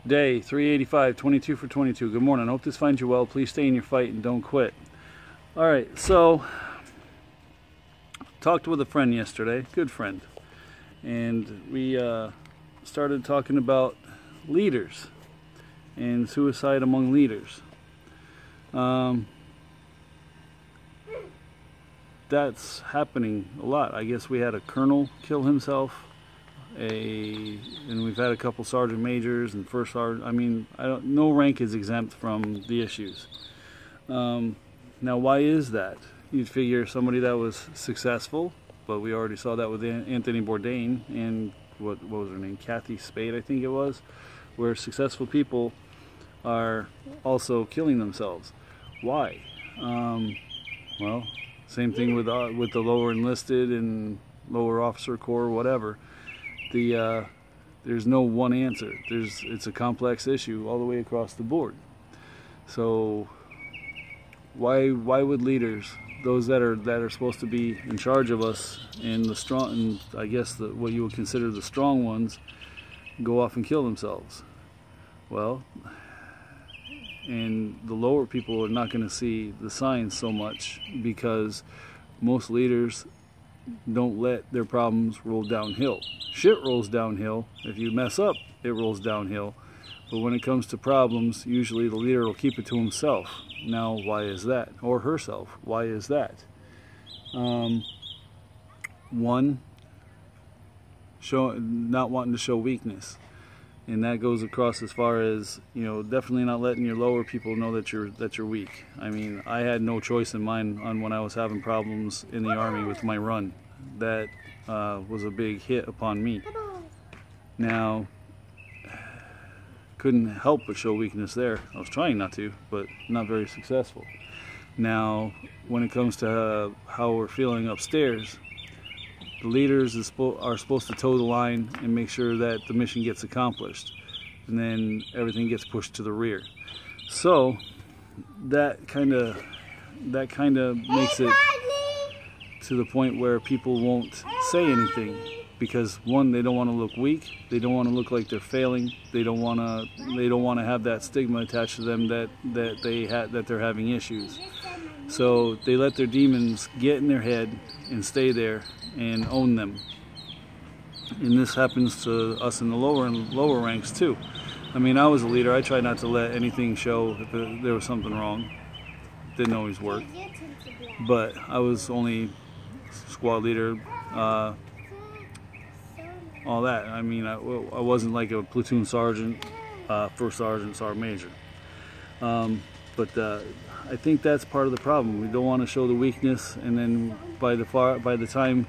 Day 385, 22 for 22. Good morning. I hope this finds you well. Please stay in your fight and don't quit. All right, so talked with a friend yesterday, good friend, and we started talking about leaders and suicide among leaders. That's happening a lot. I guess we had a colonel kill himself. And we've had a couple sergeant majors and first sergeant. I mean, no rank is exempt from the issues. Now, why is that? You'd figure somebody that was successful, but we already saw that with Anthony Bourdain and what was her name, Kathy Spade, I think it was, where successful people are also killing themselves. Why? Well, same thing with the lower enlisted and lower officer corps, whatever. There's no one answer. It's a complex issue all the way across the board. So why would leaders, those that are supposed to be in charge of us and the strong, and I guess what you would consider the strong ones, go off and kill themselves? Well, and the lower people are not going to see the signs so much because most leaders don't let their problems roll downhill. Shit rolls downhill. If you mess up, it rolls downhill. But when it comes to problems, usually the leader will keep it to himself. Now, why is that? Or herself. Why is that? One, not wanting to show weakness. And that goes across as far as, definitely not letting your lower people know that you're weak. I mean, I had no choice in mine on when I was having problems in the Army with my run. That was a big hit upon me. Now, couldn't help but show weakness there. I was trying not to, but not very successful. Now, when it comes to how we're feeling upstairs, the leaders are supposed to toe the line and make sure that the mission gets accomplished, and then everything gets pushed to the rear. So that kind of makes it to the point where people won't say anything because, one, they don't want to look weak, they don't want to look like they're failing, they don't want to have that stigma attached to them that they're having issues. So they let their demons get in their head and stay there and own them. And this happens to us in the lower ranks too. I mean, I was a leader. I tried not to let anything show if there was something wrong. Didn't always work. But I was only squad leader, all that. I mean, I wasn't like a platoon sergeant, first sergeant, sergeant major. But I think that's part of the problem. We don't want to show the weakness, and then by the time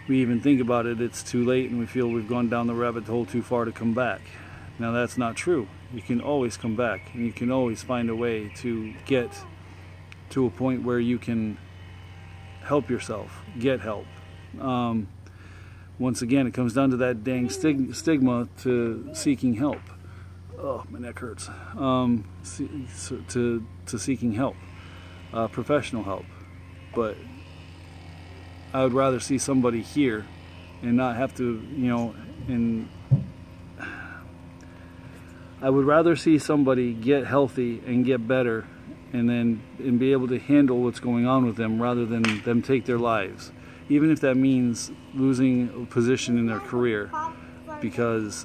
we even think about it, it's too late, and we feel we've gone down the rabbit hole too far to come back. Now, that's not true. You can always come back, and you can always find a way to get to a point where you can help yourself, get help. Once again, it comes down to that dang stigma to seeking help. Oh, my neck hurts. To seeking help, professional help. But I would rather see somebody here and not have to, and I would rather see somebody get healthy and get better and be able to handle what's going on with them rather than them take their lives. Even if that means losing a position in their career because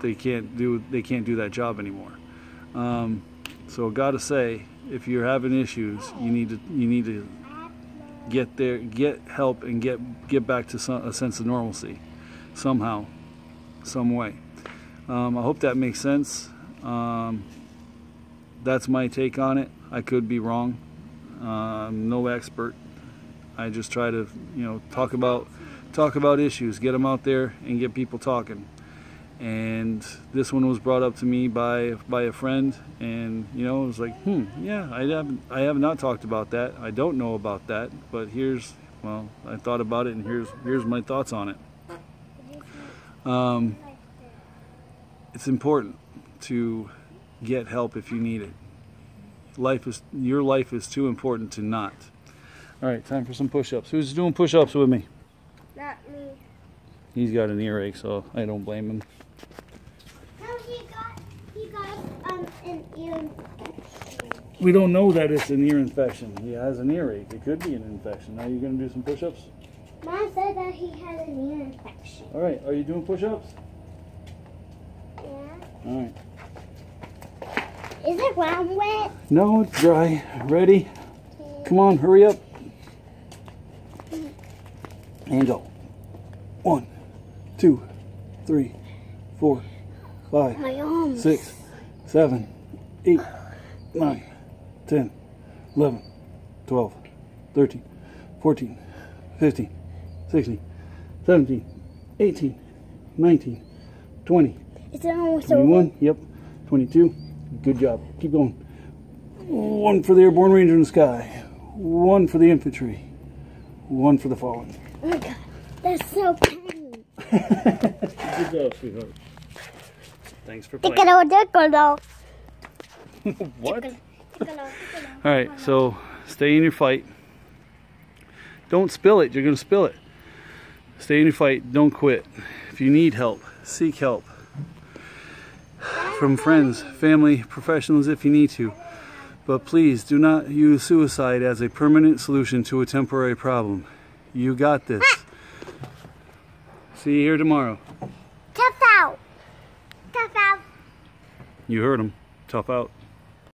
they can't do that job anymore. So gotta say, if you're having issues, you need to get help and get back to a sense of normalcy, somehow, some way. I hope that makes sense. That's my take on it. I could be wrong. I'm no expert. I just try to talk about issues, get them out there, and get people talking. And this one was brought up to me by a friend, and it was like, yeah, I have not talked about that. I don't know about that, but I thought about it, and here's my thoughts on it. It's important to get help if you need it. Your life is too important to not. All right, time for some push-ups. Who's doing push-ups with me? Not me. He's got an earache, so I don't blame him. No, he got he got an ear infection. We don't know that it's an ear infection. He has an earache. It could be an infection. Now you're going to do some push-ups? Mom said that he had an ear infection. All right. Are you doing push-ups? Yeah. All right. Is the ground wet? No, it's dry. Ready? Come on, hurry up. And go. 1, 2, 3, 4, 5, My arms. 6, 7, 8, 9, 10, 11, 12, 13, 14, 15, 16, 17, 18, 19, 20, Is it almost over? 21, yep, 22. Good job. Keep going. 1 for the airborne ranger in the sky. 1 for the infantry. 1 for the fallen. Oh my God, that's so pain. Good job, sweetheart. Thanks for playing. Tickle. What? Alright, so stay in your fight. Don't spill it. You're going to spill it. Stay in your fight. Don't quit. If you need help, seek help. From friends, family, professionals if you need to. But please do not use suicide as a permanent solution to a temporary problem. You got this. See you here tomorrow. Tough out. Tough out. You heard him. Tough out.